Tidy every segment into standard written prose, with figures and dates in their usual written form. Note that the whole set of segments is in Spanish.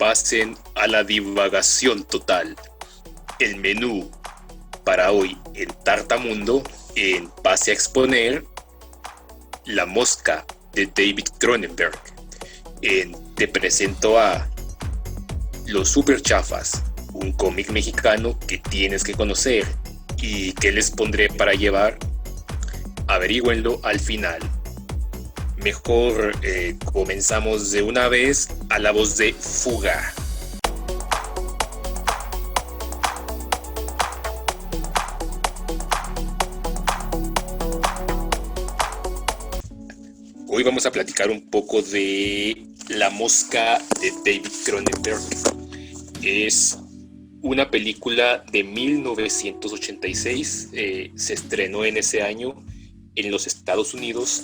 pasen a la divagación total. El menú para hoy en Tartamundo, en Pase a Exponer, La Mosca de David Cronenberg. Te presento a Los Super Chafas, un cómic mexicano que tienes que conocer. ¿Y qué les pondré para llevar? Averígüenlo al final. Mejor comenzamos de una vez a la voz de Fuga. Hoy vamos a platicar un poco de La Mosca de David Cronenberg. Es una película de 1986, se estrenó en ese año en los Estados Unidos.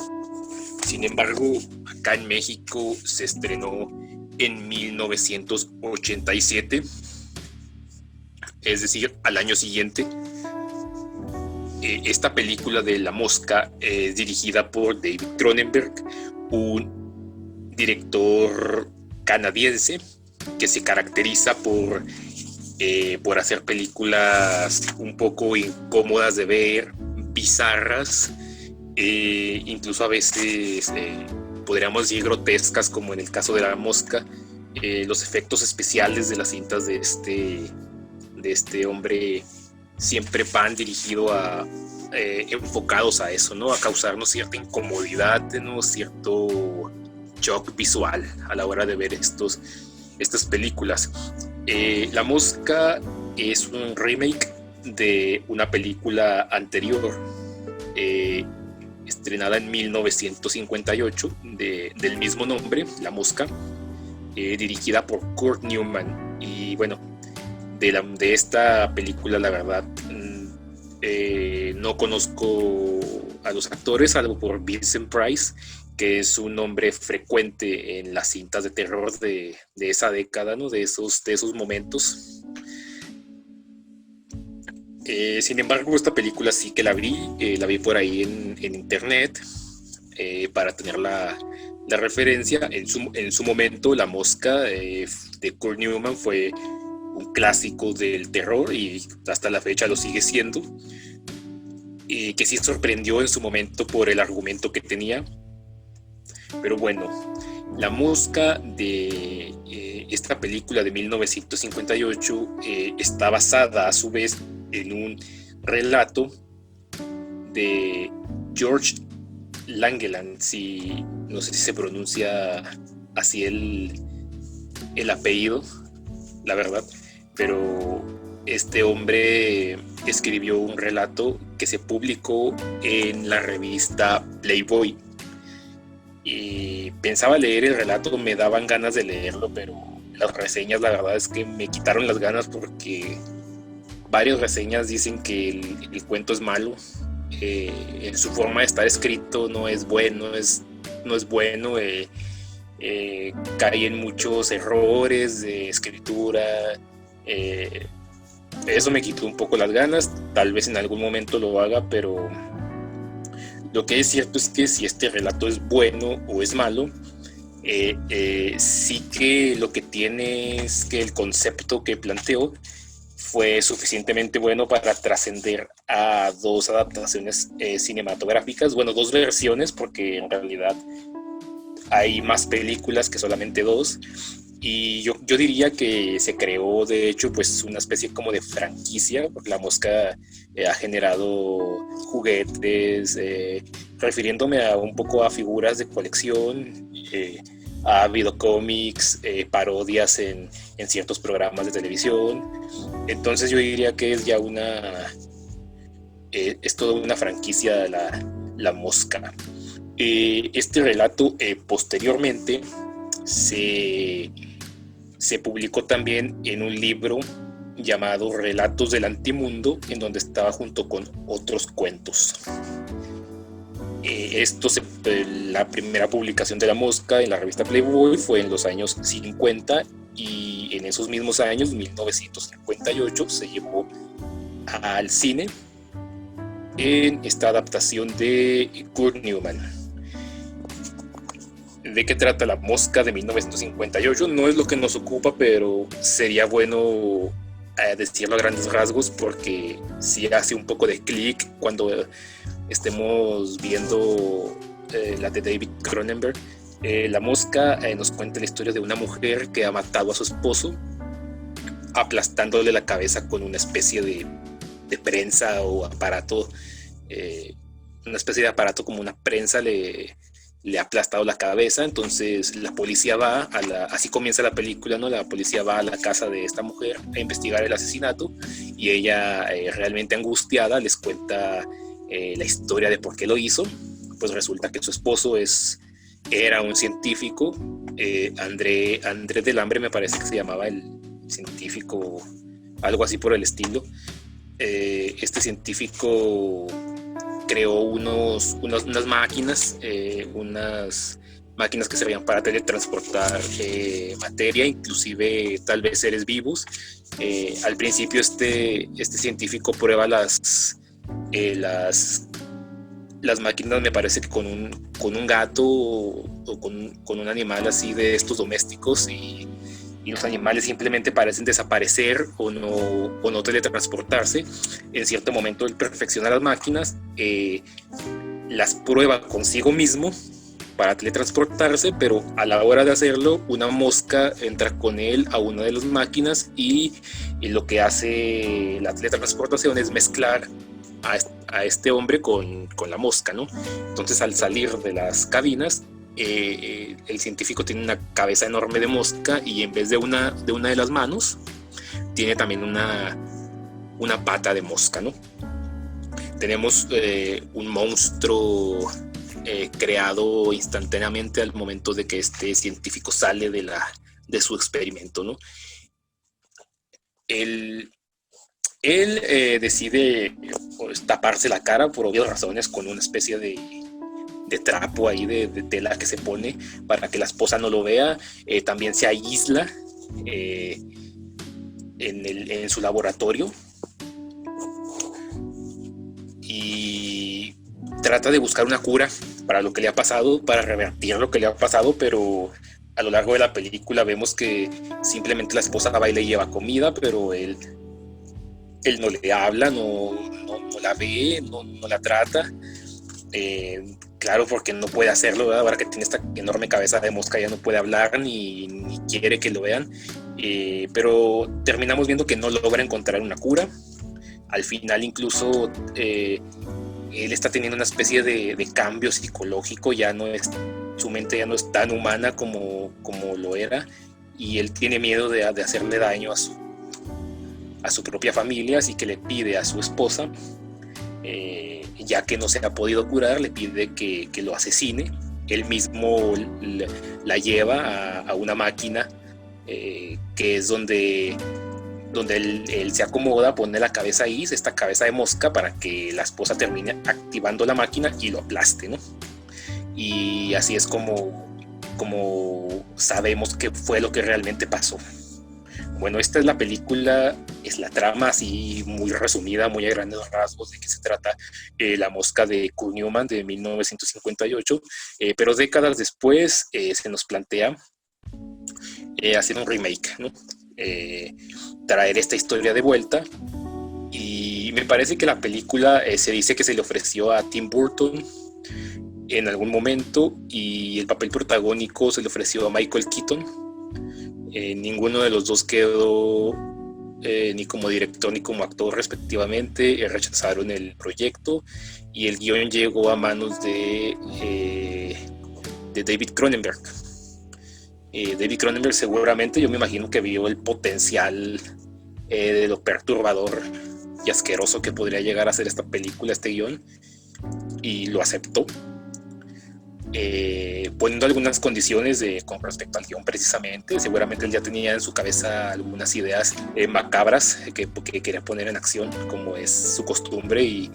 Sin embargo, acá en México se estrenó en 1987, es decir, al año siguiente. Esta película de La Mosca es dirigida por David Cronenberg, un director canadiense que se caracteriza por hacer películas un poco incómodas de ver, bizarras, incluso a veces podríamos decir grotescas, como en el caso de La Mosca. Los efectos especiales de las cintas de este hombre siempre van dirigidos enfocados a eso, ¿no? A causarnos cierta incomodidad, ¿no? Cierto shock visual a la hora de ver estas películas. La Mosca es un remake de una película anterior, estrenada en 1958, del mismo nombre, La Mosca, dirigida por Kurt Newman. Y bueno, de esta película, la verdad, no conozco a los actores, salvo por Vincent Price, que es un nombre frecuente en las cintas de terror de esa década, ¿no? De esos momentos. Sin embargo, esta película sí que la vi por ahí en internet, para tener la referencia. En su momento, La Mosca de Kurt Newman fue un clásico del terror y hasta la fecha lo sigue siendo, y que sí sorprendió en su momento por el argumento que tenía. Pero bueno, La Mosca de esta película de 1958 está basada a su vez en un relato de George Langeland, no sé si se pronuncia así el apellido, la verdad, pero este hombre escribió un relato que se publicó en la revista Playboy. Y pensaba leer el relato, me daban ganas de leerlo, pero las reseñas, la verdad es que me quitaron las ganas, porque varias reseñas dicen que el cuento es malo. En su forma de estar escrito no es bueno, cae en muchos errores de escritura. Eso me quitó un poco las ganas. Tal vez en algún momento lo haga, pero lo que es cierto es que si este relato es bueno o es malo, sí que lo que tiene es que el concepto que planteó fue suficientemente bueno para trascender a dos adaptaciones cinematográficas. Bueno, dos versiones, porque en realidad hay más películas que solamente dos. Y yo diría que se creó, de hecho, pues una especie como de franquicia, porque La Mosca ha generado juguetes, refiriéndome un poco a figuras de colección. Ha habido cómics, parodias en ciertos programas de televisión. Entonces yo diría que es ya es toda una franquicia la Mosca. Este relato posteriormente se publicó también en un libro llamado Relatos del Antimundo, en donde estaba junto con otros cuentos. La primera publicación de La Mosca en la revista Playboy fue en los años 50, y en esos mismos años, 1958, se llevó al cine en esta adaptación de Kurt Newman. ¿De qué trata La Mosca de 1958? No es lo que nos ocupa, pero sería bueno decirlo a grandes rasgos porque sí hace un poco de clic cuando estemos viendo la de David Cronenberg. La Mosca nos cuenta la historia de una mujer que ha matado a su esposo aplastándole la cabeza con una especie de prensa o aparato, una especie de aparato como una prensa le ha aplastado la cabeza. Entonces la policía va así comienza la película, ¿no? La policía va a la casa de esta mujer a investigar el asesinato y ella realmente angustiada les cuenta la historia de por qué lo hizo. Pues resulta que su esposo era un científico, André Delambre me parece que se llamaba el científico, algo así por el estilo. Este científico creó unas máquinas, unas máquinas que servían para teletransportar materia, inclusive tal vez seres vivos. Al principio este científico prueba las máquinas, me parece que con un gato o con un animal así de estos domésticos, y los animales simplemente parecen desaparecer o no teletransportarse. En cierto momento él perfecciona las máquinas, las prueba consigo mismo para teletransportarse, pero a la hora de hacerlo una mosca entra con él a una de las máquinas y lo que hace la teletransportación es mezclar a este hombre con la mosca, ¿no? Entonces al salir de las cabinas, el científico tiene una cabeza enorme de mosca y en vez de una de las manos tiene también una pata de mosca, ¿no? Tenemos un monstruo creado instantáneamente al momento de que este científico sale de su experimento, ¿no? Él decide pues, taparse la cara por obvias razones con una especie de trapo ahí de tela que se pone para que la esposa no lo vea. También se aísla en su laboratorio y trata de buscar una cura para lo que le ha pasado, para revertir lo que le ha pasado, pero a lo largo de la película vemos que simplemente la esposa va y le lleva comida, pero él no le habla, no la ve, no la trata. Claro, porque no puede hacerlo, ¿verdad? Ahora que tiene esta enorme cabeza de mosca ya no puede hablar ni quiere que lo vean. Pero terminamos viendo que no logra encontrar una cura. Al final incluso él está teniendo una especie de cambio psicológico, su mente ya no es tan humana como lo era, y él tiene miedo de hacerle daño a su propia familia, así que le pide a su esposa, ya que no se ha podido curar, le pide que lo asesine. Él mismo la lleva a una máquina que es donde él se acomoda, pone la cabeza ahí, esta cabeza de mosca, para que la esposa termine activando la máquina y lo aplaste, ¿no? Y así es como sabemos qué fue lo que realmente pasó. Bueno, esta es la película, es la trama así muy resumida, muy a grandes rasgos de qué se trata La Mosca de Kurt Newman de 1958, pero décadas después se nos plantea hacer un remake, ¿no? Traer esta historia de vuelta, y me parece que la película se dice que se le ofreció a Tim Burton en algún momento y el papel protagónico se le ofreció a Michael Keaton. Ninguno de los dos quedó ni como director ni como actor respectivamente, rechazaron el proyecto y el guión llegó a manos de David Cronenberg. David Cronenberg seguramente, yo me imagino que vio el potencial de lo perturbador y asqueroso que podría llegar a ser esta película, este guión, y lo aceptó, poniendo algunas condiciones con respecto al guión precisamente. Seguramente él ya tenía en su cabeza algunas ideas macabras que quería poner en acción, como es su costumbre, y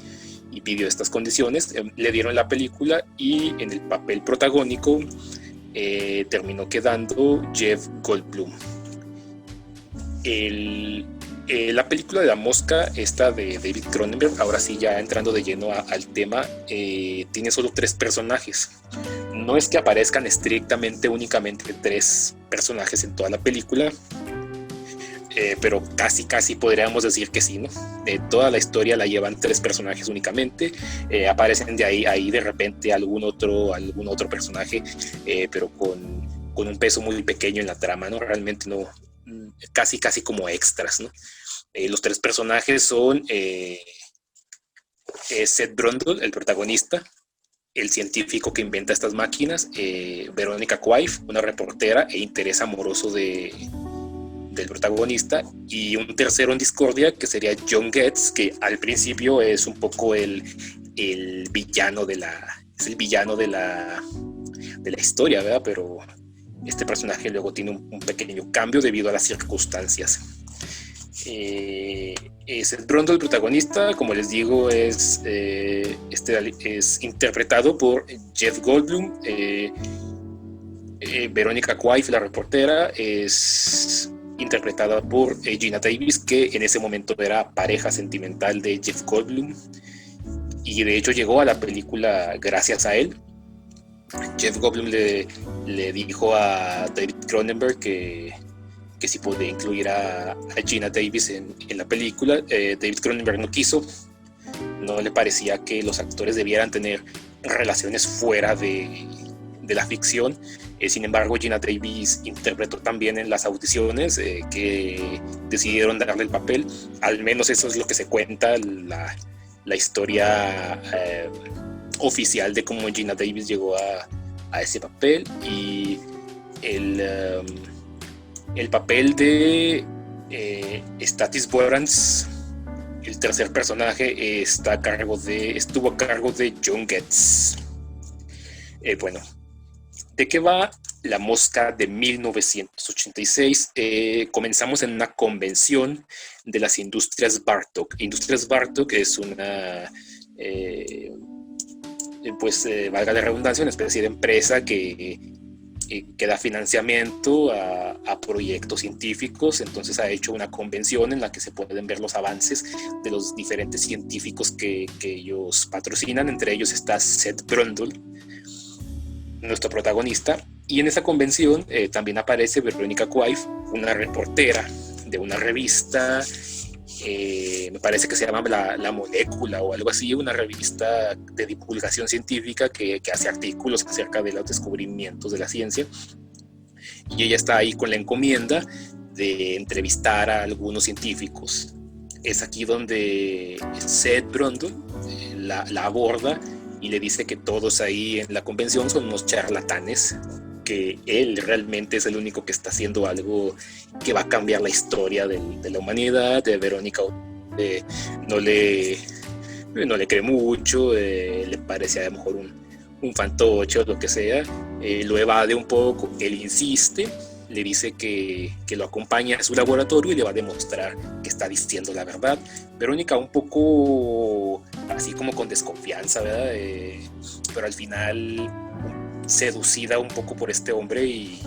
pidió estas condiciones. Le dieron la película y en el papel protagónico terminó quedando Jeff Goldblum. La película de La Mosca, esta de David Cronenberg, ahora sí ya entrando de lleno al tema, tiene solo 3 personajes. no es que aparezcan estrictamente únicamente 3 personajes en toda la película, pero casi podríamos decir que sí, ¿no? Toda la historia la llevan 3 personajes únicamente, aparecen de ahí de repente algún otro personaje, pero con un peso muy pequeño en la trama, ¿no? Realmente no, casi como extras, ¿no? Los 3 personajes son Seth Brundle, el protagonista, el científico que inventa estas máquinas, Veronica Quaife, una reportera e interés amoroso del protagonista, y un tercero en discordia que sería John Getz, que al principio es un poco el villano de la historia, ¿verdad? Pero este personaje luego tiene un pequeño cambio debido a las circunstancias. Seth Brundle, el protagonista, como les digo, es interpretado por Jeff Goldblum. Veronica Quaife, la reportera, es interpretada por Geena Davis, que en ese momento era pareja sentimental de Jeff Goldblum, y de hecho llegó a la película gracias a él. Jeff Goldblum le dijo a David Cronenberg que si podía incluir a Geena Davis en la película. David Cronenberg no quiso, no le parecía que los actores debieran tener relaciones fuera de la ficción. Sin embargo, Geena Davis interpretó también en las audiciones que decidieron darle el papel. Al menos eso es lo que se cuenta, la historia oficial de cómo Geena Davis llegó a ese papel. Y el papel de Stathis Borans, el tercer personaje, estuvo a cargo de John Getz. Bueno, ¿de qué va La Mosca de 1986? Comenzamos en una convención de las Industrias Bartók. Industrias Bartók es una, valga la redundancia, una especie de empresa que da financiamiento a proyectos científicos. Entonces ha hecho una convención en la que se pueden ver los avances de los diferentes científicos que ellos patrocinan. Entre ellos está Seth Brundle, nuestro protagonista, y en esa convención también aparece Veronica Quaife, una reportera de una revista, me parece que se llama La Molécula o algo así, una revista de divulgación científica que hace artículos acerca de los descubrimientos de la ciencia, y ella está ahí con la encomienda de entrevistar a algunos científicos. Es aquí donde Seth Brundle la aborda y le dice que todos ahí en la convención son unos charlatanes, que él realmente es el único que está haciendo algo que va a cambiar la historia de la humanidad. Verónica no le cree mucho, le parece a lo mejor un fantoche o lo que sea, lo evade un poco. Él insiste, le dice que lo acompañe a su laboratorio y le va a demostrar que está diciendo la verdad. Verónica un poco así como con desconfianza, ¿verdad? Pero al final seducida un poco por este hombre y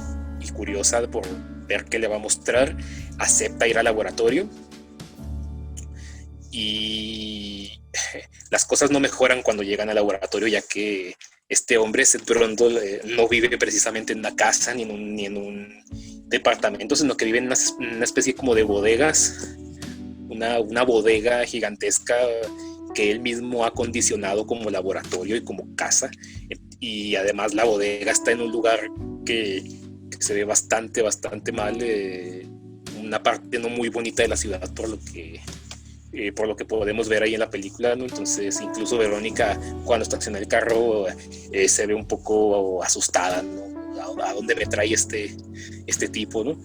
curiosa por ver qué le va a mostrar, acepta ir al laboratorio, y las cosas no mejoran cuando llegan al laboratorio, ya que este hombre, Seth Brundle, no vive precisamente en una casa ni en un departamento, sino que vive en una especie como de bodegas, una bodega gigantesca que él mismo ha acondicionado como laboratorio y como casa. Y además la bodega está en un lugar que se ve bastante mal, una parte no muy bonita de la ciudad, por lo que podemos ver ahí en la película, ¿no? Entonces incluso Verónica, cuando estaciona el carro, se ve un poco asustada, ¿no? ¿A dónde me trae este tipo, ¿no?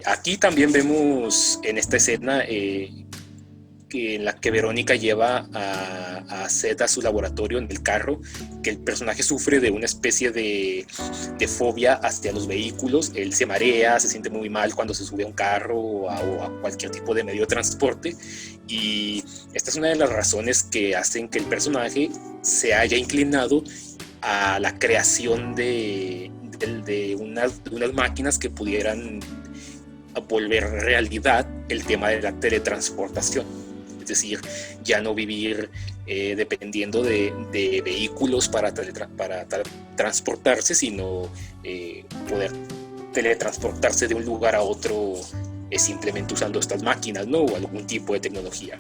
Aquí también vemos en esta escena en la que Verónica lleva a Seth a su laboratorio en el carro, que el personaje sufre de una especie de fobia hacia los vehículos. Él se marea, se siente muy mal cuando se sube a un carro o a cualquier tipo de medio de transporte, y esta es una de las razones que hacen que el personaje se haya inclinado a la creación de unas máquinas que pudieran volver realidad el tema de la teletransportación. es decir, ya no vivir dependiendo de vehículos para transportarse, sino poder teletransportarse de un lugar a otro simplemente usando estas máquinas, ¿no? O algún tipo de tecnología.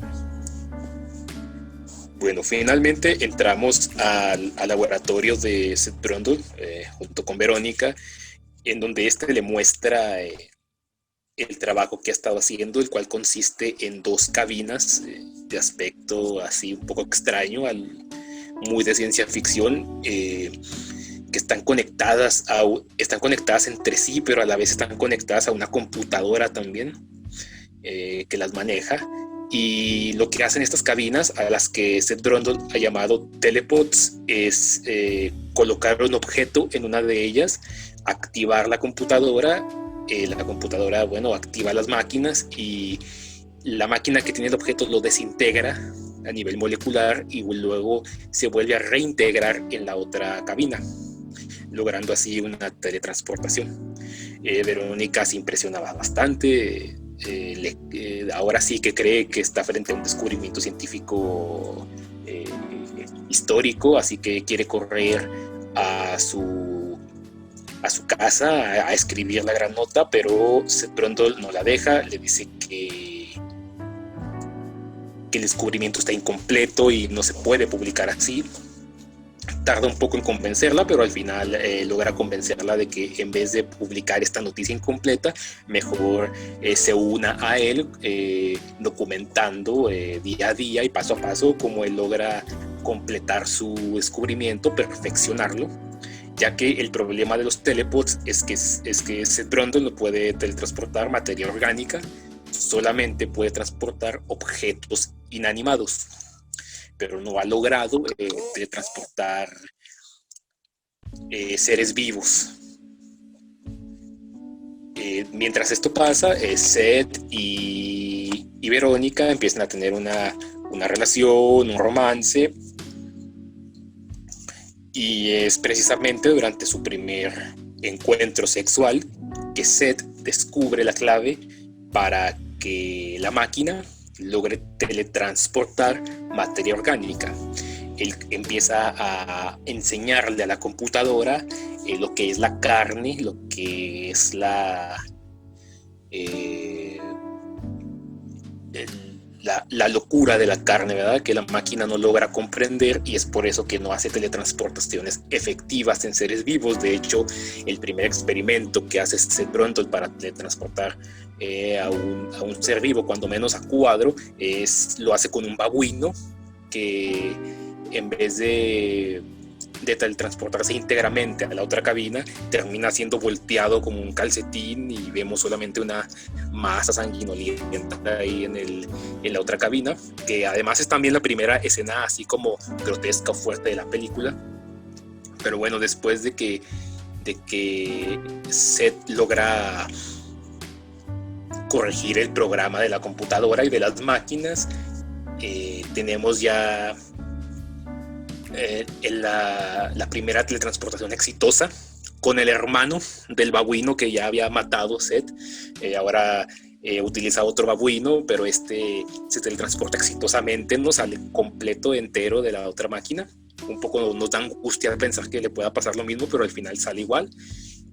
Bueno, finalmente entramos al laboratorio de Seth Brundle junto con Verónica, en donde le muestra el trabajo que ha estado haciendo, el cual consiste en dos cabinas de aspecto así un poco extraño, muy de ciencia ficción, que están conectadas entre sí, pero a la vez están conectadas a una computadora también que las maneja. Y lo que hacen estas cabinas, a las que Seth Brundle ha llamado telepods, es colocar un objeto en una de ellas, activar la computadora, activa las máquinas y la máquina que tiene el objeto lo desintegra a nivel molecular y luego se vuelve a reintegrar en la otra cabina, logrando así una teletransportación. Verónica se impresionaba bastante. Ahora sí que cree que está frente a un descubrimiento científico histórico, así que quiere correr a su casa a escribir la gran nota, pero Seth Brundle no la deja, le dice que el descubrimiento está incompleto y no se puede publicar así. Tarda un poco en convencerla, pero al final logra convencerla de que en vez de publicar esta noticia incompleta, mejor se una a él, documentando día a día y paso a paso cómo él logra completar su descubrimiento, perfeccionarlo, ya que el problema de los telepods es que Seth Brundle no puede teletransportar materia orgánica, solamente puede transportar objetos inanimados, pero no ha logrado teletransportar seres vivos. Mientras esto pasa, Seth y Verónica empiezan a tener una relación, un romance, y es precisamente durante su primer encuentro sexual que Seth descubre la clave para que la máquina logre teletransportar materia orgánica. Él empieza a enseñarle a la computadora lo que es la carne, lo que es la locura de la carne, ¿verdad? Que la máquina no logra comprender, y es por eso que no hace teletransportaciones efectivas en seres vivos. De hecho, el primer experimento que hace Seth Brundle para teletransportar a un ser vivo, cuando menos a cuadro, lo hace con un babuino que, en vez de teletransportarse íntegramente a la otra cabina, termina siendo volteado como un calcetín y vemos solamente una masa sanguinolenta ahí en la otra cabina, que además es también la primera escena así como grotesca o fuerte de la película. Pero bueno, después de que Seth logra corregir el programa de la computadora y de las máquinas, tenemos ya la primera teletransportación exitosa con el hermano del babuino que ya había matado Seth. Ahora utiliza otro babuino, pero se teletransporta exitosamente, no sale completo, entero de la otra máquina. Un poco nos da angustia pensar que le pueda pasar lo mismo, pero al final sale igual.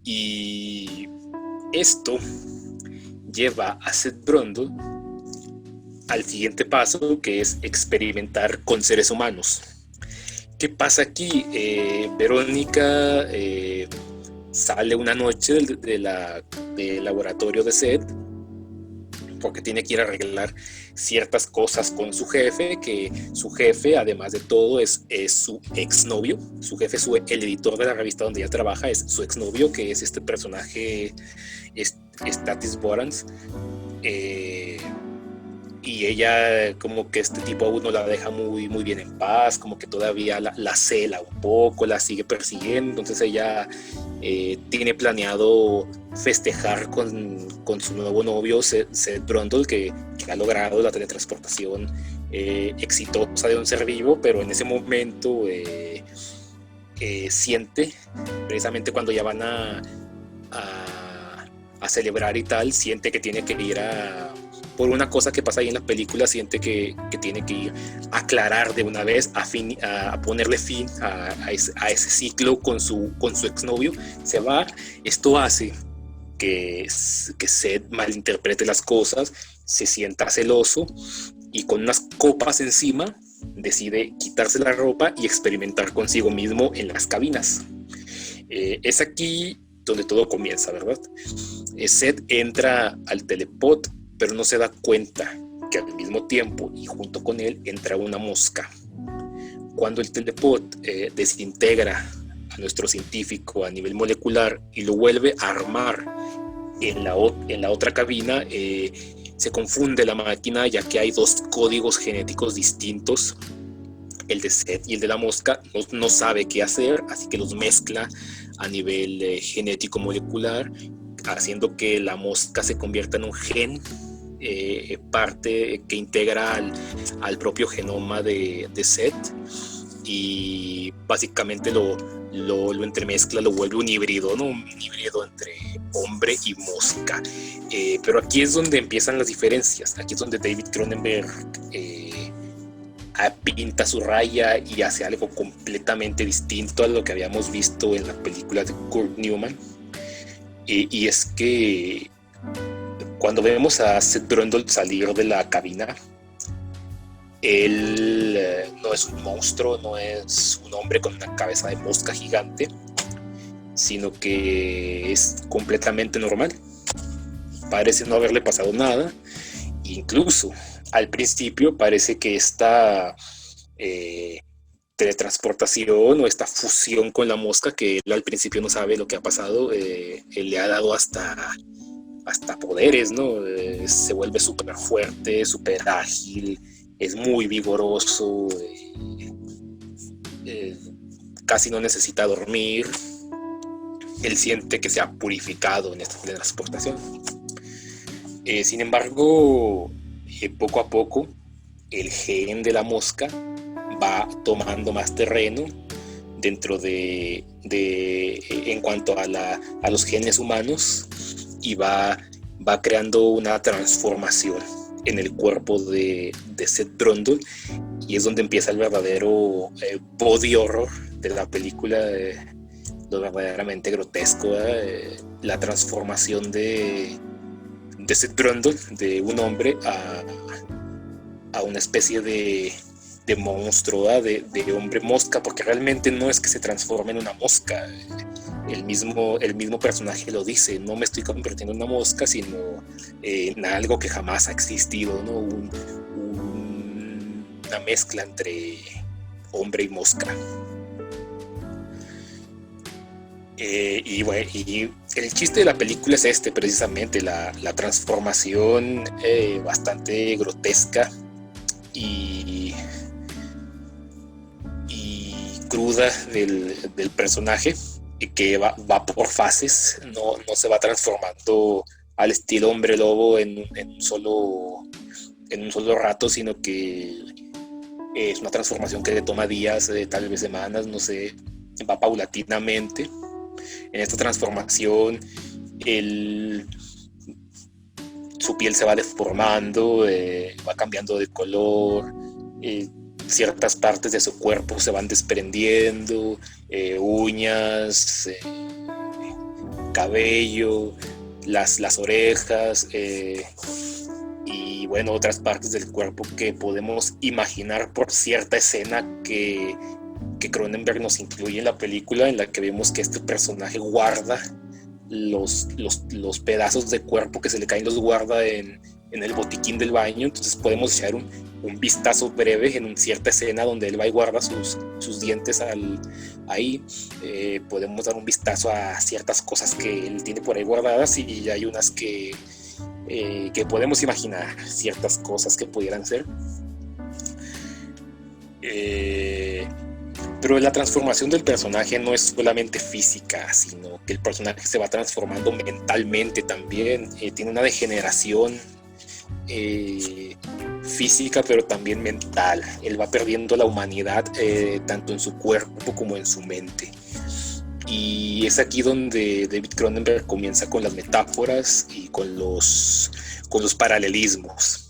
Y esto lleva a Seth Brundle al siguiente paso, que es experimentar con seres humanos. ¿Qué pasa aquí? Verónica sale una noche del laboratorio de Seth porque tiene que ir a arreglar ciertas cosas con su jefe, que su jefe, además de todo, es su exnovio. Su jefe, el editor de la revista donde ella trabaja, es su exnovio, que es este personaje, Stathis Borans. Y ella, como que este tipo aún no la deja muy, muy bien en paz, como que todavía la cela un poco, la sigue persiguiendo. Entonces ella tiene planeado festejar con su nuevo novio, Seth Brundle, que ha logrado la teletransportación exitosa de un ser vivo, pero en ese momento siente, precisamente cuando ya van a celebrar y tal, siente que tiene que ir a por una cosa que pasa ahí en la película, siente que tiene que ir a aclarar de una vez, a ponerle fin a ese ciclo con su exnovio. Se va, esto hace que Seth malinterprete las cosas, se sienta celoso y con unas copas encima decide quitarse la ropa y experimentar consigo mismo en las cabinas. Es aquí donde todo comienza, ¿verdad? Seth entra al telepod, pero no se da cuenta que al mismo tiempo y junto con él entra una mosca. Cuando el telepod desintegra a nuestro científico a nivel molecular y lo vuelve a armar en la otra cabina, se confunde la máquina, ya que hay dos códigos genéticos distintos. El de Seth y el de la mosca no sabe qué hacer, así que los mezcla a nivel genético molecular, haciendo que la mosca se convierta en un gen, parte que integra al propio genoma de Seth, y básicamente lo entremezcla, lo vuelve un híbrido, ¿no? Un híbrido entre hombre y mosca. Pero aquí es donde empiezan las diferencias. Aquí es donde David Cronenberg pinta su raya y hace algo completamente distinto a lo que habíamos visto en la película de Kurt Newman. Y es que cuando vemos a Seth Brundle salir de la cabina, él no es un monstruo, no es un hombre con una cabeza de mosca gigante, sino que es completamente normal. Parece no haberle pasado nada. Incluso al principio parece que esta teletransportación o esta fusión con la mosca, que él al principio no sabe lo que ha pasado, él le ha dado hasta poderes, ¿no? Se vuelve súper fuerte, súper ágil, es muy vigoroso, casi no necesita dormir. Él siente que se ha purificado en esta teletransportación. Sin embargo, poco a poco, el gen de la mosca va tomando más terreno dentro en cuanto a los genes humanos, y va creando una transformación en el cuerpo de Seth Brundle, y es donde empieza el verdadero body horror de la película, lo verdaderamente grotesco, la transformación de Seth Brundle, de un hombre a una especie de monstruo, de hombre mosca, porque realmente no es que se transforme en una mosca. El mismo personaje lo dice: no me estoy convirtiendo en una mosca, sino en algo que jamás ha existido, ¿no? Una mezcla entre hombre y mosca. Y el chiste de la película es precisamente la transformación bastante grotesca y cruda del personaje, que va por fases, no se va transformando al estilo hombre lobo en un solo rato, sino que es una transformación que le toma días, tal vez semanas, no sé, va paulatinamente. En esta transformación su piel se va deformando, va cambiando de color, ciertas partes de su cuerpo se van desprendiendo, uñas, cabello, las orejas, y bueno, otras partes del cuerpo que podemos imaginar por cierta escena que Cronenberg nos incluye en la película, en la que vemos que este personaje guarda los pedazos de cuerpo que se le caen, los guarda en el botiquín del baño. Entonces podemos echar un vistazo breve en cierta escena donde él va y guarda sus dientes ahí. Podemos dar un vistazo a ciertas cosas que él tiene por ahí guardadas, y hay unas que podemos imaginar ciertas cosas que pudieran ser. Pero la transformación del personaje no es solamente física, sino que el personaje se va transformando mentalmente también. Tiene una degeneración física, pero también mental. Él va perdiendo la humanidad, tanto en su cuerpo como en su mente. Y es aquí donde David Cronenberg comienza con las metáforas y con los paralelismos.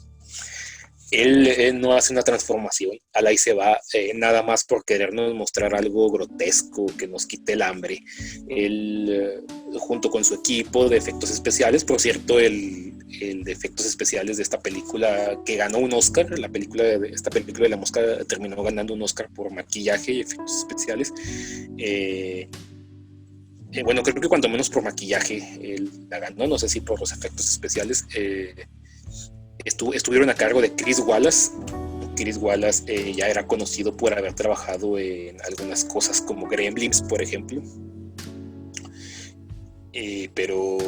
Él no hace una transformación, al ahí se va, nada más por querernos mostrar algo grotesco que nos quite el hambre. Él, junto con su equipo de efectos especiales, por cierto, el de efectos especiales de esta película que ganó un Oscar, esta película de La Mosca terminó ganando un Oscar por maquillaje y efectos especiales. Bueno, creo que cuanto menos por maquillaje él la ganó, no sé si por los efectos especiales. Estuvieron a cargo de Chris Wallace. Chris Wallace ya era conocido por haber trabajado en algunas cosas como Gremlins, por ejemplo. Pero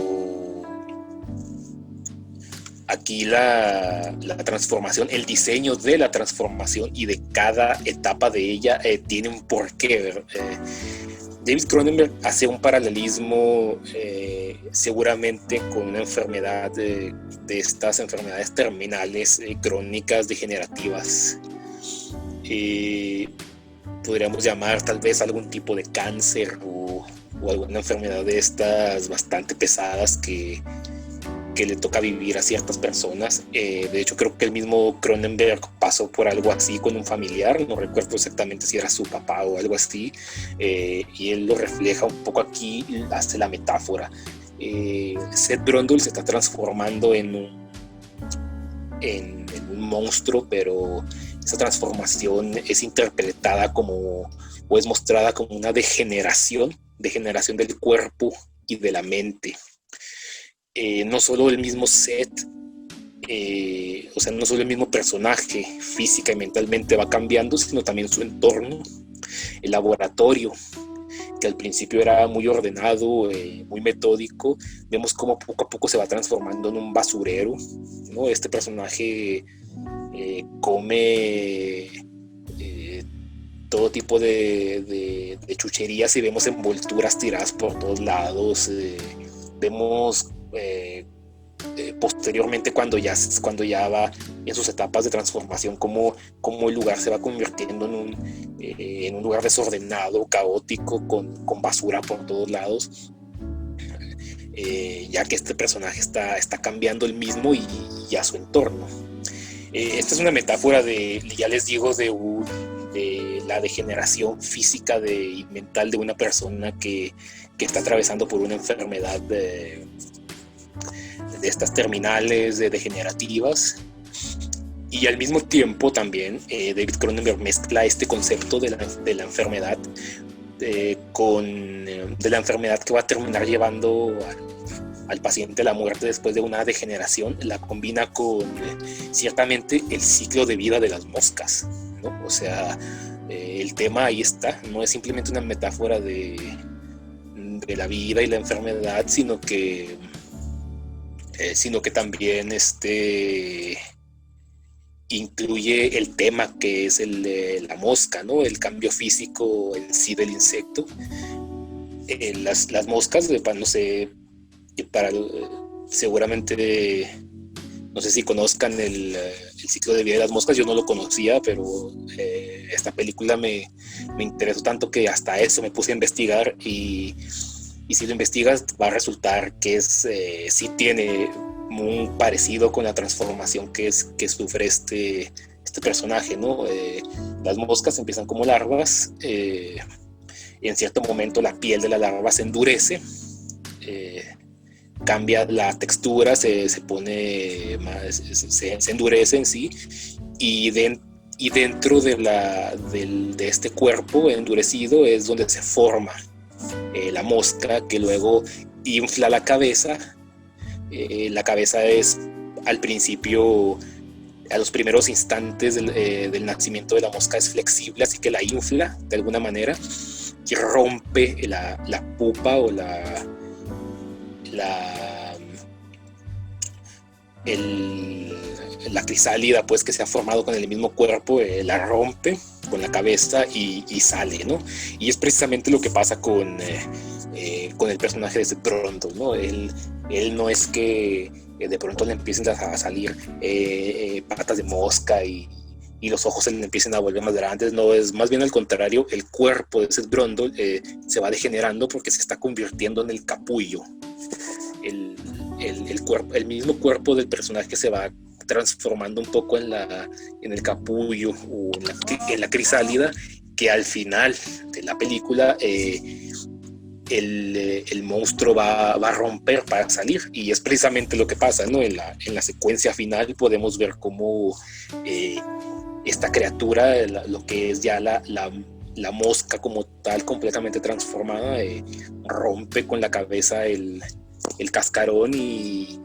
aquí la transformación, el diseño de la transformación y de cada etapa de ella tiene un porqué. David Cronenberg hace un paralelismo seguramente con una enfermedad de estas enfermedades terminales crónicas degenerativas. Podríamos llamar tal vez algún tipo de cáncer o alguna enfermedad de estas bastante pesadas que le toca vivir a ciertas personas. De hecho, creo que el mismo Cronenberg pasó por algo así con un familiar, no recuerdo exactamente si era su papá o algo así, y él lo refleja un poco aquí, hace la metáfora. Seth Brundle se está transformando en un monstruo, pero esa transformación es interpretada como, o es mostrada como una degeneración del cuerpo y de la mente. No solo el mismo Seth, o sea, no solo el mismo personaje física y mentalmente va cambiando, sino también su entorno, el laboratorio, que al principio era muy ordenado, muy metódico. Vemos cómo poco a poco se va transformando en un basurero, ¿no? Este personaje come todo tipo de chucherías y vemos envolturas tiradas por todos lados. Vemos posteriormente cuando ya va en sus etapas de transformación cómo el lugar se va convirtiendo en un lugar desordenado, caótico, con basura por todos lados, ya que este personaje está cambiando el mismo y a su entorno. Esta es una metáfora ya les digo, de la degeneración física y mental de una persona que está atravesando por una enfermedad de estas terminales, degenerativas. Y al mismo tiempo también David Cronenberg mezcla este concepto de la enfermedad de la enfermedad que va a terminar llevando al paciente a la muerte después de una degeneración. La combina con ciertamente el ciclo de vida de las moscas, ¿no? O sea, el tema ahí está, no es simplemente una metáfora de la vida y la enfermedad, sino que también incluye el tema que es el de la mosca, ¿no? El cambio físico en sí del insecto. Las moscas, no sé, seguramente, no sé si conozcan el ciclo de vida de las moscas. Yo no lo conocía, pero esta película me interesó tanto que hasta eso me puse a investigar, y si lo investigas va a resultar que sí tiene un parecido con la transformación que sufre este personaje, ¿no? Las moscas empiezan como larvas, y en cierto momento la piel de la larva se endurece, cambia la textura, se pone más, se endurece en sí, y dentro de este cuerpo endurecido es donde se forma la mosca, que luego infla la cabeza. La cabeza es al principio, a los primeros instantes del nacimiento de la mosca, es flexible, así que la infla de alguna manera y rompe la pupa o la crisálida, pues, que se ha formado con el mismo cuerpo, la rompe con la cabeza y sale, ¿no? Y es precisamente lo que pasa con el personaje de Seth Brundle, ¿no? Él no es que de pronto le empiecen a salir patas de mosca y y los ojos se le empiecen a volver más grandes. No, es más bien al contrario, el cuerpo de Seth Brundle se va degenerando porque se está convirtiendo en el capullo. El mismo cuerpo del personaje se va transformando un poco en el capullo o en la crisálida, que al final de la película el monstruo va a romper para salir, y es precisamente lo que pasa, ¿no? En la secuencia final podemos ver cómo esta criatura, lo que es ya la mosca como tal, completamente transformada, rompe con la cabeza el cascarón y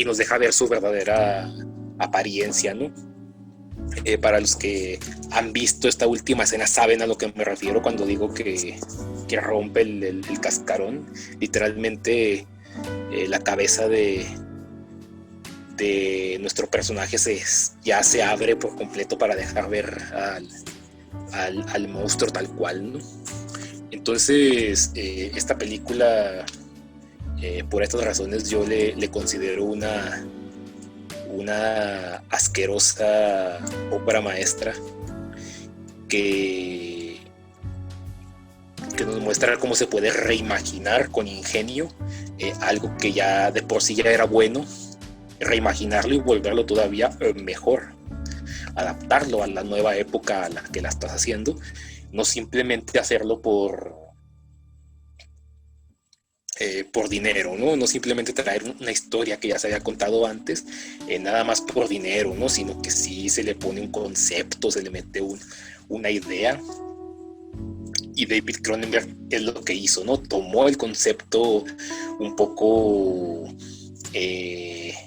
nos deja ver su verdadera apariencia, ¿no? Para los que han visto esta última escena saben a lo que me refiero cuando digo que rompe el cascarón. Literalmente la cabeza de nuestro personaje ya se abre por completo para dejar ver al monstruo tal cual, ¿no? Entonces esta película, por estas razones, yo le considero una asquerosa obra maestra que nos muestra cómo se puede reimaginar con ingenio algo que ya de por sí ya era bueno, reimaginarlo y volverlo todavía mejor, adaptarlo a la nueva época a la que la estás haciendo, no simplemente hacerlo por dinero, ¿no? No simplemente traer una historia que ya se había contado antes, nada más por dinero, ¿no? Sino que sí se le pone un concepto, se le mete una idea. Y David Cronenberg es lo que hizo, ¿no? Tomó el concepto un poco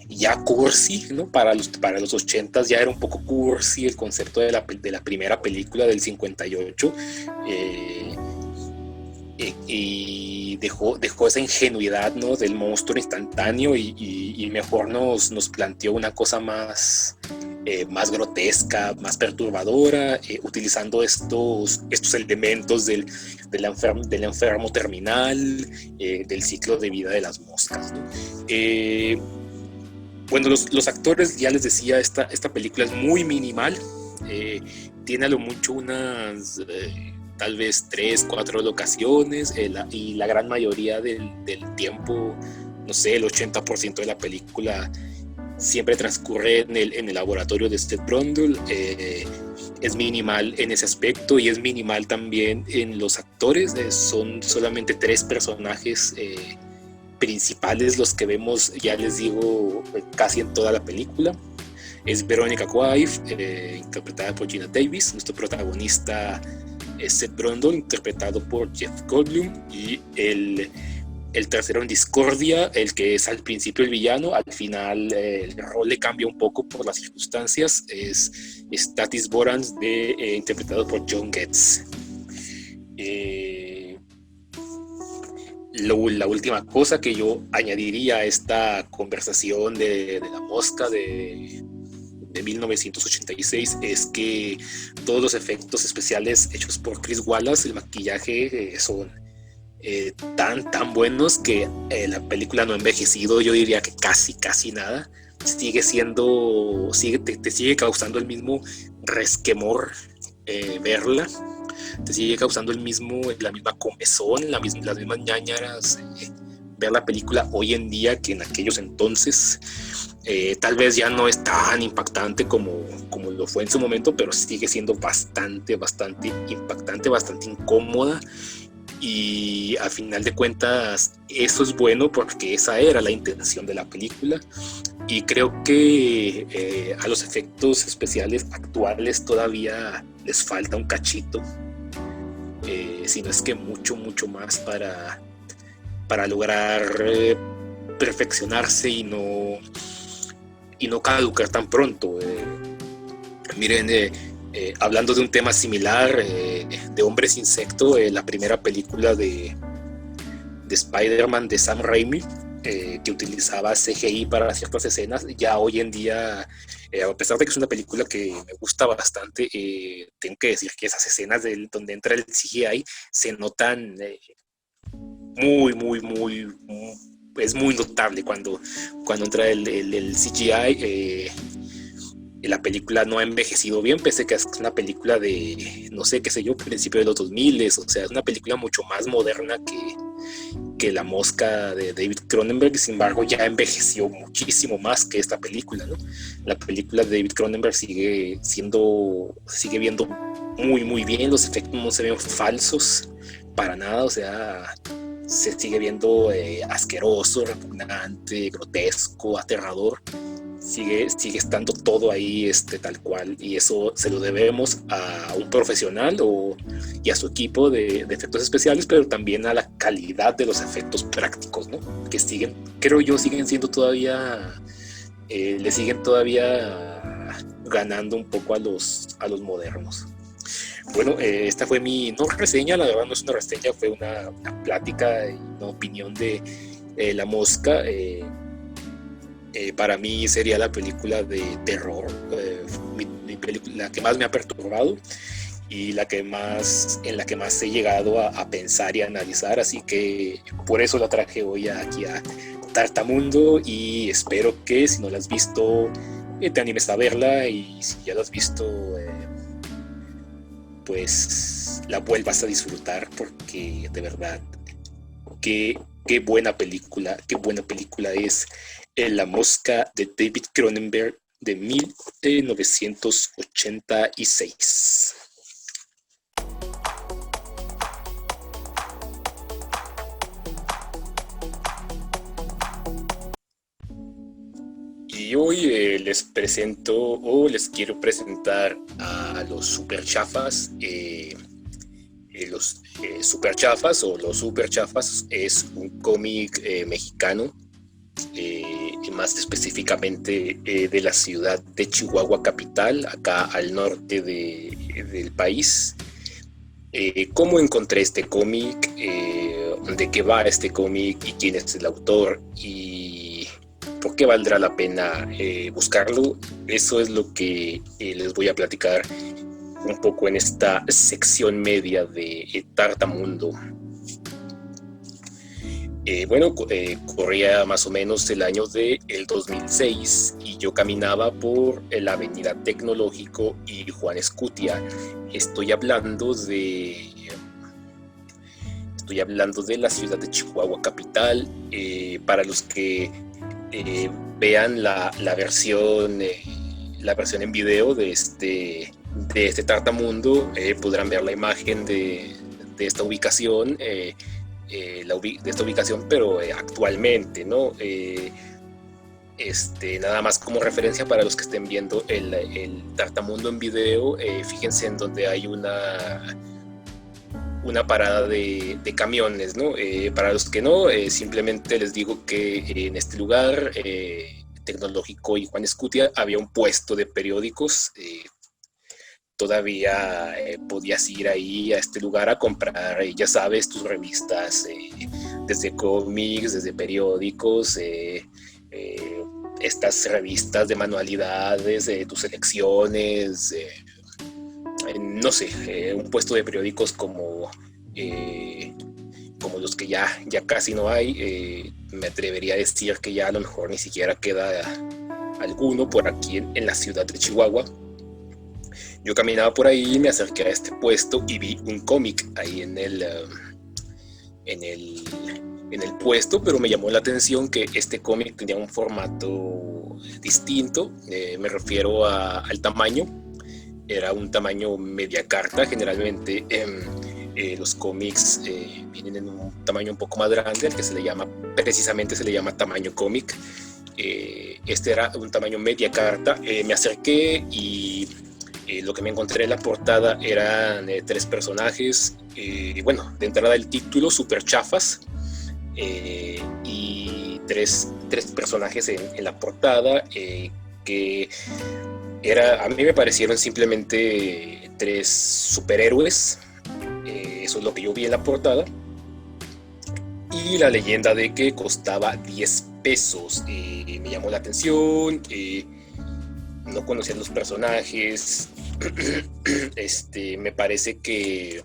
ya cursi, ¿no? Para los 80s ya era un poco cursi el concepto de la primera película del 58, y dejó esa ingenuidad, ¿no? Del monstruo instantáneo y mejor nos planteó una cosa más grotesca, más perturbadora, utilizando estos elementos del enfermo terminal, del ciclo de vida de las moscas, ¿no? Bueno, los actores, ya les decía, esta película es muy minimal, tiene a lo mucho unas tal vez 3-4 locaciones, y la gran mayoría del tiempo, no sé, el 80% de la película siempre transcurre en el laboratorio de Seth Brundle. Es minimal en ese aspecto y es minimal también en los actores. Son solamente 3 personajes principales los que vemos, ya les digo, casi en toda la película. Es Veronica Quaife, interpretada por Gina Davis, nuestro protagonista es Seth Brundle, interpretado por Jeff Goldblum, y el tercero en discordia, el que es al principio el villano, al final el rol le cambia un poco por las circunstancias, es Stathis Borans, interpretado por John Getz. La última cosa que yo añadiría a esta conversación de la mosca de 1986 es que todos los efectos especiales hechos por Chris Wallace, el maquillaje, son tan buenos que la película no ha envejecido, yo diría que casi nada. Te sigue causando el mismo resquemor verla, te sigue causando la misma comezón, las mismas ñañaras ver la película hoy en día que en aquellos entonces. Tal vez ya no es tan impactante como lo fue en su momento, pero sigue siendo bastante impactante, bastante incómoda, y a final de cuentas eso es bueno porque esa era la intención de la película, y creo que a los efectos especiales actuales todavía les falta un cachito, si no es que mucho más para lograr perfeccionarse y no caducar tan pronto. Miren, hablando de un tema similar, de Hombres Insecto, la primera película de Spider-Man de Sam Raimi, que utilizaba CGI para ciertas escenas, ya hoy en día, a pesar de que es una película que me gusta bastante, tengo que decir que esas escenas donde entra el CGI se notan muy, es muy notable cuando entra el CGI. la película no ha envejecido bien, pese a que es una película de, no sé, qué sé yo, principio de los 2000, o sea, es una película mucho más moderna que La Mosca de David Cronenberg. Sin embargo, ya envejeció muchísimo más que esta película, ¿no? La película de David Cronenberg sigue viendo muy, muy bien, los efectos no se ven falsos para nada, o sea, se sigue viendo asqueroso, repugnante, grotesco, aterrador. Sigue estando todo ahí tal cual, y eso se lo debemos a un profesional y a su equipo de efectos especiales, pero también a la calidad de los efectos prácticos, ¿no? Que siguen, creo yo, siguen siendo todavía, le siguen todavía ganando un poco a los modernos. Bueno, esta fue mi, no reseña, la verdad no es una reseña, fue una plática y una opinión de La Mosca. Para mí sería la película de terror, mi película, la que más me ha perturbado y en la que más he llegado a pensar y a analizar, así que por eso la traje hoy aquí a Tartamundo, y espero que si no la has visto te animes a verla, y si ya la has visto pues la vuelvas a disfrutar, porque de verdad qué, qué buena película es La Mosca de David Cronenberg de 1986. Y hoy les quiero presentar a los super chafas. Los super chafas o los super chafas es un cómic mexicano, más específicamente de la ciudad de Chihuahua capital, acá al norte del país. ¿Cómo encontré este cómic? ¿De qué va este cómic? ¿Y quién es el autor? ¿Y por qué valdrá la pena buscarlo? Eso es lo que les voy a platicar un poco en esta sección media de Tartamundo. Corría más o menos el año del 2006 y yo caminaba por la avenida Tecnológico y Juan Escutia. Estoy hablando de la ciudad de Chihuahua capital. Para los que vean la versión en video de este Tartamundo, podrán ver la imagen de esta ubicación. De esta ubicación, pero actualmente, ¿no? Nada más como referencia para los que estén viendo el Tartamundo en video, fíjense en donde hay una parada de camiones, ¿no? Para los que no, simplemente les digo que en este lugar, Tecnológico y Juan Escutia, había un puesto de periódicos. Todavía podías ir ahí a este lugar a comprar, ya sabes, tus revistas, desde cómics, desde periódicos, estas revistas de manualidades, tus selecciones, no sé, un puesto de periódicos como los que ya casi no hay. Me atrevería a decir que ya a lo mejor ni siquiera queda alguno por aquí en la ciudad de Chihuahua. Yo caminaba por ahí, me acerqué a este puesto y vi un cómic ahí en el puesto, pero me llamó la atención que este cómic tenía un formato distinto. Me refiero al tamaño. Era un tamaño media carta. Generalmente los cómics vienen en un tamaño un poco más grande, al que se le llama tamaño cómic. Este era un tamaño media carta. Me acerqué y lo que me encontré en la portada eran 3 personajes. De entrada el título, super chafas, y tres personajes en la portada, que a mí me parecieron simplemente 3 superhéroes. Eso es lo que yo vi en la portada. Y la leyenda de que costaba 10 pesos. Me llamó la atención. No conocía los personajes. Me parece que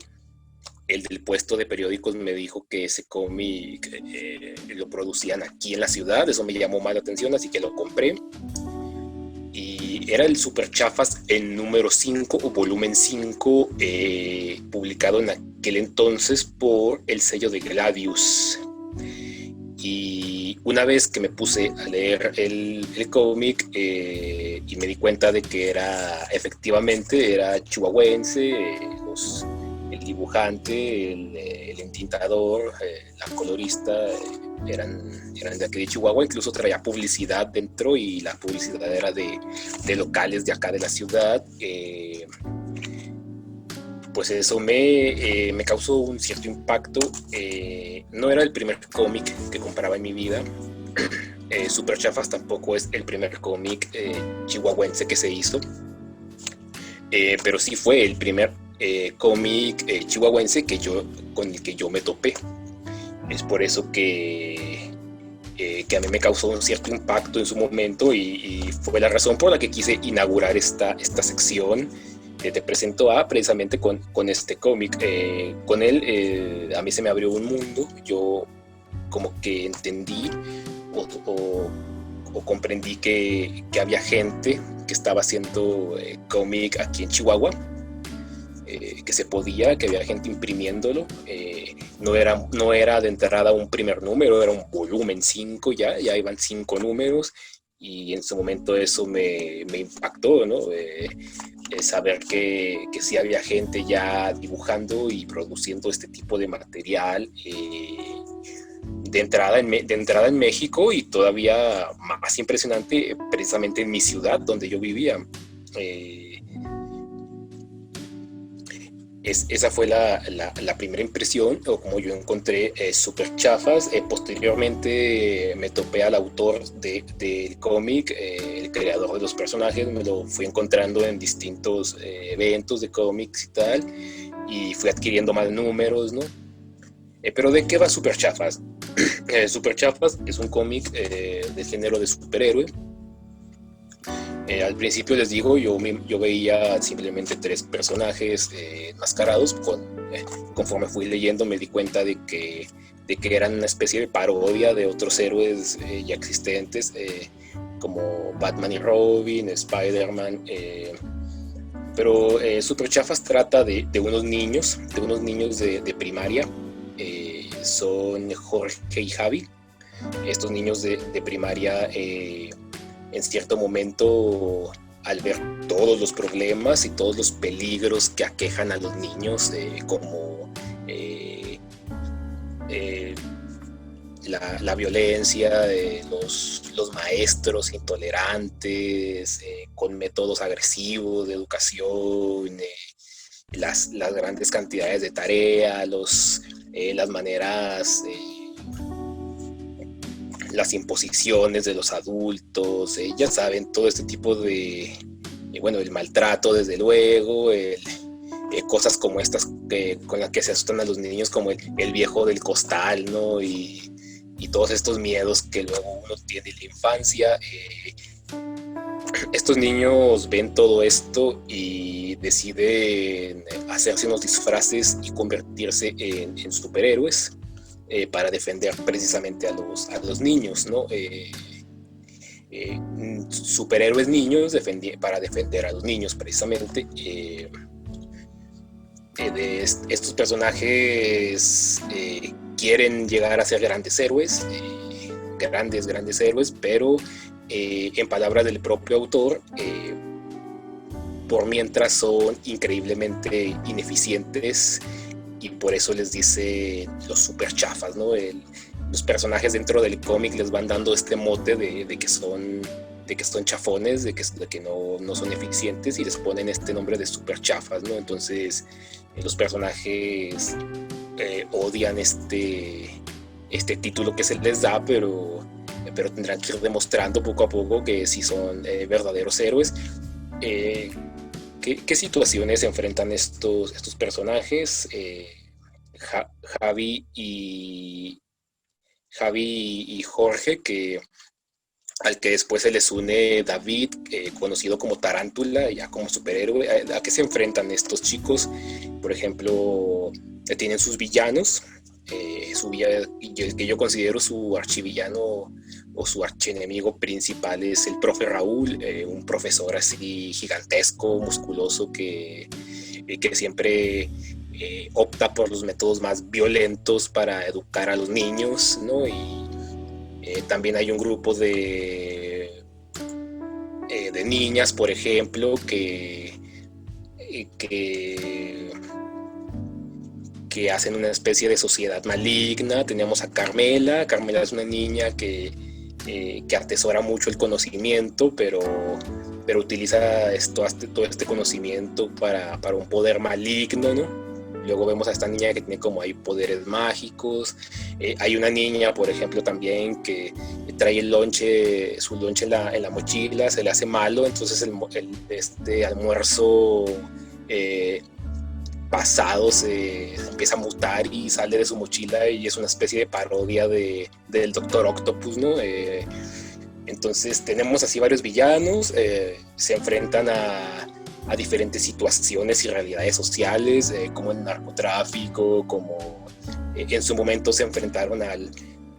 el del puesto de periódicos me dijo que ese cómic lo producían aquí en la ciudad. Eso me llamó más la atención, así que lo compré. Y era el Super Chafas en número 5 o volumen 5, publicado en aquel entonces por el sello de Gladius. Y una vez que me puse a leer el cómic, y me di cuenta de que efectivamente era chihuahuense, el dibujante, el entintador, la colorista, eran de aquí de Chihuahua. Incluso traía publicidad dentro, y la publicidad era de locales de acá de la ciudad. Pues eso me causó un cierto impacto. No era el primer cómic que compraba en mi vida. Super Chafas tampoco es el primer cómic chihuahuense que se hizo, pero sí fue el primer cómic chihuahuense con el que yo me topé. Es por eso que a mí me causó un cierto impacto en su momento, y fue la razón por la que quise inaugurar esta sección. Te presento precisamente con este cómic. Con él a mí se me abrió un mundo. Yo como que entendí o comprendí que había gente que estaba haciendo cómic aquí en Chihuahua, que se podía, que había gente imprimiéndolo. No era de entrada un primer número, era un volumen 5, ya iban 5 números, y en su momento eso me impactó, ¿no? Saber que sí había gente ya dibujando y produciendo este tipo de material, de entrada en México, y todavía más impresionante precisamente en mi ciudad donde yo vivía. Esa fue la primera impresión, o como yo encontré Super Chafas. Posteriormente me topé al autor del cómic, el creador de los personajes. Me lo fui encontrando en distintos eventos de cómics y tal, y fui adquiriendo más números, ¿no? Pero ¿de qué va Super Chafas? Super Chafas es un cómic de género de superhéroe. Al principio les digo, yo veía simplemente 3 personajes enmascarados. Conforme fui leyendo me di cuenta de que eran una especie de parodia de otros héroes ya existentes, como Batman y Robin, Spider-Man. Pero Super Chafas trata de unos niños de primaria. Son Jorge y Javi. Estos niños de primaria, en cierto momento, al ver todos los problemas y todos los peligros que aquejan a los niños, como la violencia, los maestros intolerantes, con métodos agresivos de educación, las grandes cantidades de tarea, las maneras, las imposiciones de los adultos, ya saben, todo este tipo de, el maltrato, desde luego, cosas como estas con las que se asustan a los niños, como el viejo del costal, ¿no? Y todos estos miedos que luego uno tiene en la infancia. Estos niños ven todo esto y deciden hacerse unos disfraces y convertirse en superhéroes, para defender precisamente a los niños, ¿no? Superhéroes niños para defender a los niños, precisamente. Estos personajes quieren llegar a ser grandes héroes, grandes héroes, pero en palabras del propio autor, por mientras son increíblemente ineficientes, y por eso les dice los super chafas, ¿no? Los personajes dentro del cómic les van dando este mote de que son chafones, de que no son eficientes, y les ponen este nombre de super chafas, ¿no? Entonces los personajes odian este título que se les da, pero tendrán que ir demostrando poco a poco que sí son verdaderos héroes. ¿Qué situaciones enfrentan estos personajes? Javi y Jorge, al que después se les une David, conocido como Tarántula, ya como superhéroe. ¿A qué se enfrentan estos chicos? Por ejemplo, tienen sus villanos. El que yo considero su archivillano o su archienemigo principal es el profe Raúl, un profesor así gigantesco, musculoso, que siempre opta por los métodos más violentos para educar a los niños, ¿no? Y también hay un grupo de niñas, por ejemplo, que hacen una especie de sociedad maligna. Tenemos a Carmela. Carmela es una niña que atesora mucho el conocimiento, pero utiliza todo este conocimiento para un poder maligno, ¿no? Luego vemos a esta niña que tiene como ahí poderes mágicos. Hay una niña, por ejemplo, también que trae su lonche en la mochila, se le hace malo, entonces este almuerzo pasado se empieza a mutar y sale de su mochila y es una especie de parodia del Doctor Octopus, ¿no? Entonces tenemos así varios villanos, se enfrentan a diferentes situaciones y realidades sociales, como el narcotráfico, como en su momento se enfrentaron a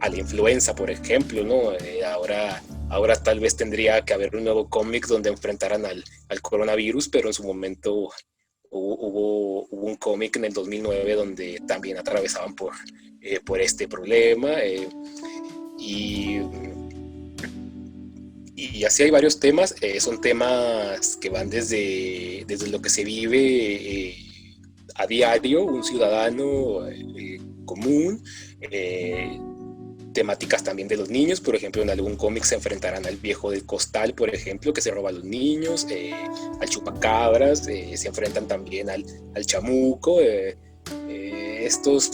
la influenza, por ejemplo, ¿no? Ahora tal vez tendría que haber un nuevo cómic donde enfrentaran al coronavirus, pero en su momento hubo un cómic en el 2009 donde también atravesaban por este problema, y así hay varios temas. Son temas que van desde lo que se vive a diario, un ciudadano común, temáticas también de los niños. Por ejemplo, en algún cómic se enfrentarán al viejo del costal, por ejemplo, que se roba a los niños, al chupacabras, se enfrentan también al chamuco. Estos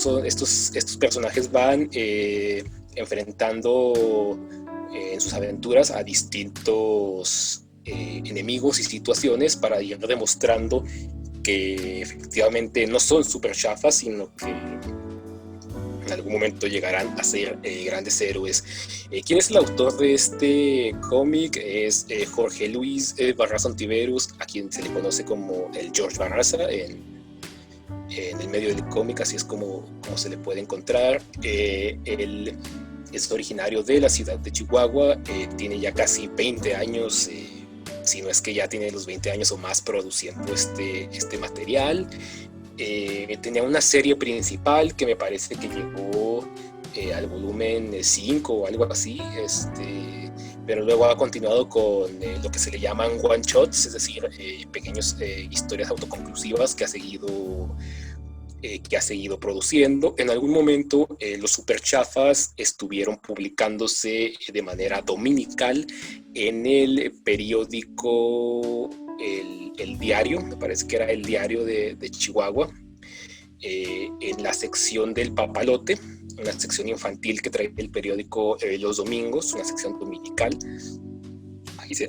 personajes van enfrentando en sus aventuras a distintos enemigos y situaciones para ir demostrando que efectivamente no son super chafas, sino que en algún momento llegarán a ser grandes héroes. ¿Quién es el autor de este cómic? Es Jorge Luis Barraza Ontiveros, a quien se le conoce como el George Barraza en el medio del cómic, así es como se le puede encontrar. Él es originario de la ciudad de Chihuahua, tiene ya casi 20 años, si no es que ya tiene los 20 años o más produciendo este material. Tenía una serie principal que me parece que llegó al volumen 5 o algo así, pero luego ha continuado con lo que se le llaman one shots, es decir, pequeñas historias autoconclusivas que ha seguido produciendo. En algún momento los super chafas estuvieron publicándose de manera dominical en el periódico el Diario, me parece que era el Diario de Chihuahua, en la sección del Papalote, una sección infantil que trae el periódico los domingos, una sección dominical.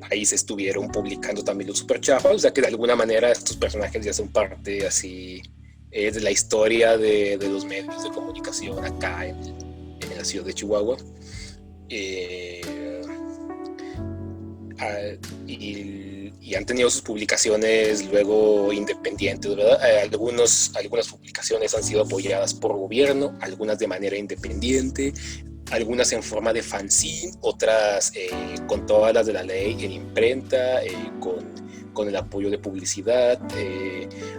Ahí se estuvieron publicando también los super chafas, o sea que de alguna manera estos personajes ya son parte así de la historia de los medios de comunicación acá en la ciudad de Chihuahua. Y han tenido sus publicaciones luego independientes, ¿verdad? Algunas publicaciones han sido apoyadas por gobierno, algunas de manera independiente, algunas en forma de fanzine, otras con todas las de la ley en imprenta, con el apoyo de publicidad.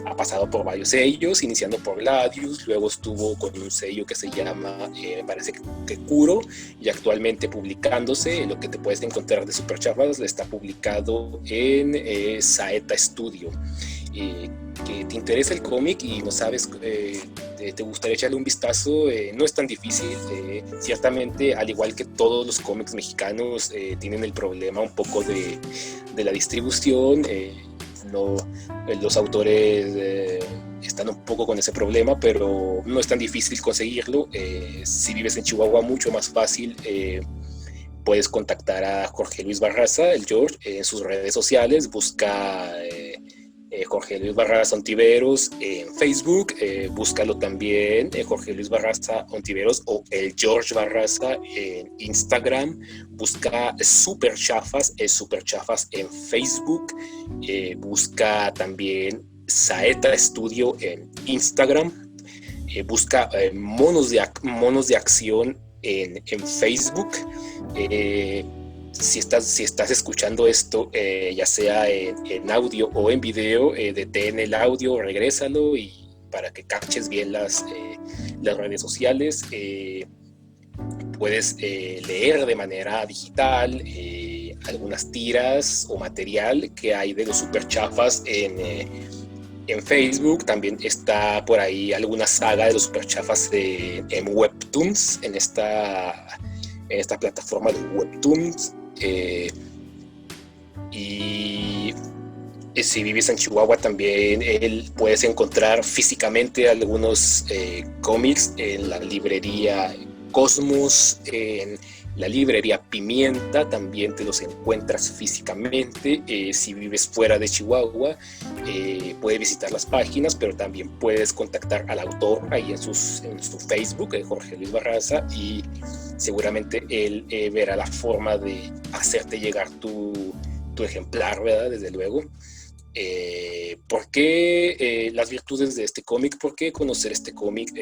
Ha pasado por varios sellos, iniciando por Ladius, luego estuvo con un sello que se llama, me parece que Curo, y actualmente publicándose. Lo que te puedes encontrar de Super Chafas está publicado en Saeta Studio. Que te interesa el cómic y no sabes, te gustaría echarle un vistazo, no es tan difícil. Ciertamente, al igual que todos los cómics mexicanos, tienen el problema un poco de la distribución. Los autores están un poco con ese problema, pero no es tan difícil conseguirlo. Si vives en Chihuahua, mucho más fácil. Puedes contactar a Jorge Luis Barraza, el George, en sus redes sociales. Busca Jorge Luis Barraza Ontiveros en Facebook, búscalo también Jorge Luis Barraza Ontiveros o el George Barraza en Instagram. Busca Super Chafas en Facebook, busca también Saeta Studio en Instagram, busca monos de acción en Facebook. Si estás escuchando esto, ya sea en audio o en video, detén el audio, regrésalo y para que caches bien las redes sociales. Puedes leer de manera digital algunas tiras o material que hay de los superchafas en Facebook. También está por ahí alguna saga de los superchafas en Webtoons, en esta plataforma de Webtoons. Y si vives en Chihuahua también puedes encontrar físicamente algunos cómics en la librería Cosmos, en la librería Pimienta también te los encuentras físicamente. Si vives fuera de Chihuahua, puedes visitar las páginas, pero también puedes contactar al autor ahí en su Facebook, Jorge Luis Barraza, y seguramente él verá la forma de hacerte llegar tu ejemplar, ¿verdad? Desde luego. ¿Por qué las virtudes de este cómic? ¿Por qué conocer este cómic?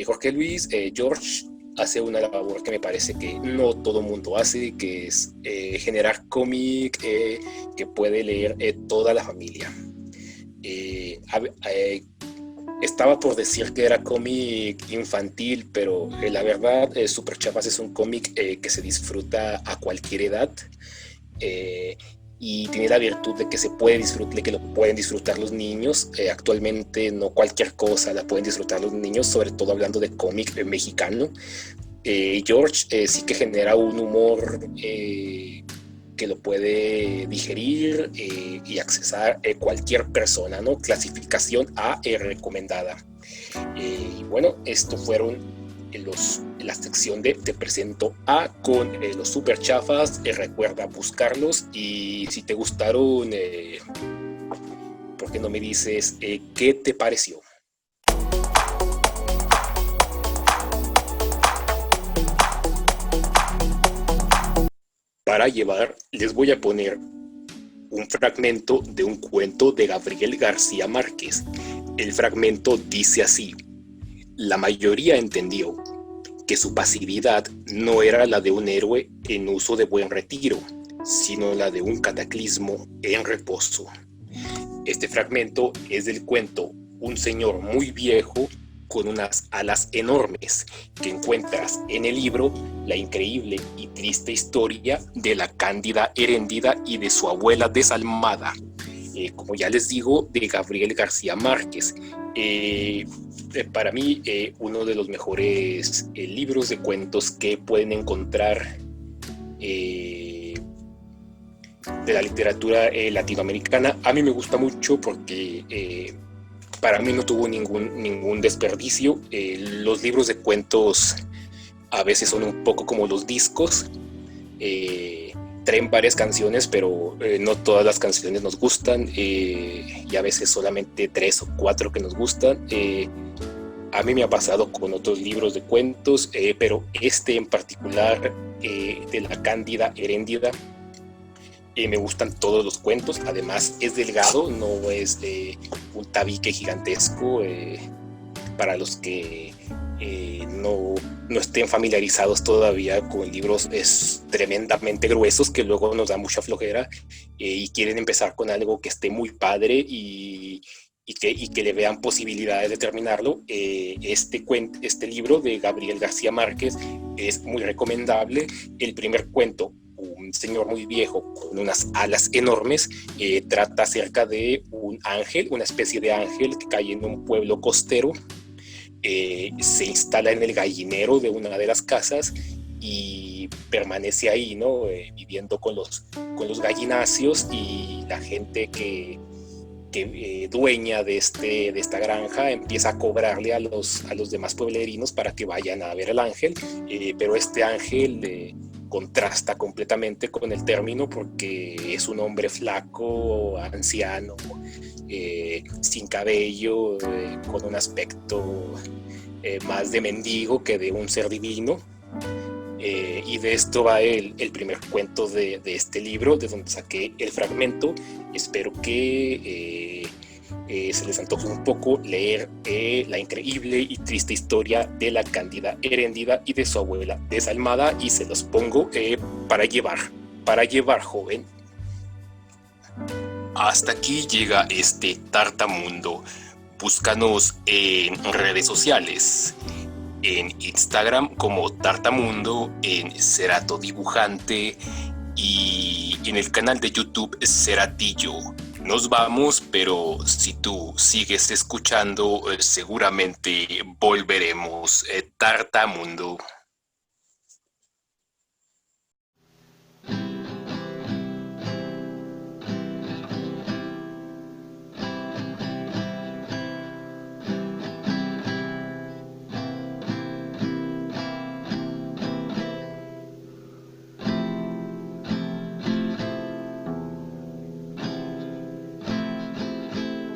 Jorge Luis, George hace una labor que me parece que no todo mundo hace, que es generar cómic que puede leer toda la familia. Estaba por decir que era cómic infantil, pero la verdad, Superchafas es un cómic que se disfruta a cualquier edad. Y tiene la virtud de que se puede disfrutar, que lo pueden disfrutar los niños. Actualmente no cualquier cosa la pueden disfrutar los niños, sobre todo hablando de cómic mexicano. George sí que genera un humor que lo puede digerir y accesar cualquier persona, ¿no? Clasificación A recomendada. Y bueno, estos fueron la sección de Te presento a con los super chafas. Recuerda buscarlos, y si te gustaron, ¿por qué no me dices qué te pareció? Para llevar, les voy a poner un fragmento de un cuento de Gabriel García Márquez. El fragmento dice así: la mayoría entendió que su pasividad no era la de un héroe en uso de buen retiro, sino la de un cataclismo en reposo. Este fragmento es del cuento Un señor muy viejo con unas alas enormes, que encuentras en el libro La increíble y triste historia de la Cándida Heréndida y de su abuela desalmada. Como ya les digo, de Gabriel García Márquez. Para mí, uno de los mejores libros de cuentos que pueden encontrar de la literatura latinoamericana. A mí me gusta mucho porque para mí no tuvo ningún desperdicio. Los libros de cuentos a veces son un poco como los discos. Traen varias canciones, pero no todas las canciones nos gustan, y a veces solamente 3 o 4 que nos gustan. A mí me ha pasado con otros libros de cuentos, pero este en particular, de la Cándida Heréndida, me gustan todos los cuentos. Además es delgado, no es de un tabique gigantesco. Para los que no estén familiarizados todavía con libros tremendamente gruesos que luego nos da mucha flojera, y quieren empezar con algo que esté muy padre y que le vean posibilidades de terminarlo, este libro de Gabriel García Márquez es muy recomendable. El primer cuento, Un señor muy viejo con unas alas enormes, trata acerca de un ángel, una especie de ángel que cae en un pueblo costero. Se instala en el gallinero de una de las casas y permanece ahí, ¿no? Viviendo con los gallinacios, y la gente que dueña de esta granja empieza a cobrarle a los demás pueblerinos para que vayan a ver al ángel, pero este ángel contrasta completamente con el término, porque es un hombre flaco, anciano, sin cabello, con un aspecto más de mendigo que de un ser divino. Y de esto va el primer cuento de este libro, de donde saqué el fragmento. Espero que se les antojó un poco leer la increíble y triste historia de la Cándida Heréndida y de su abuela desalmada, y se los pongo para llevar, joven. Hasta aquí llega este Tartamundo. Búscanos en redes sociales, en Instagram como Tartamundo, en Cerato Dibujante y en el canal de YouTube Ceratillo. Nos vamos, pero si tú sigues escuchando, seguramente volveremos. Tartamundo.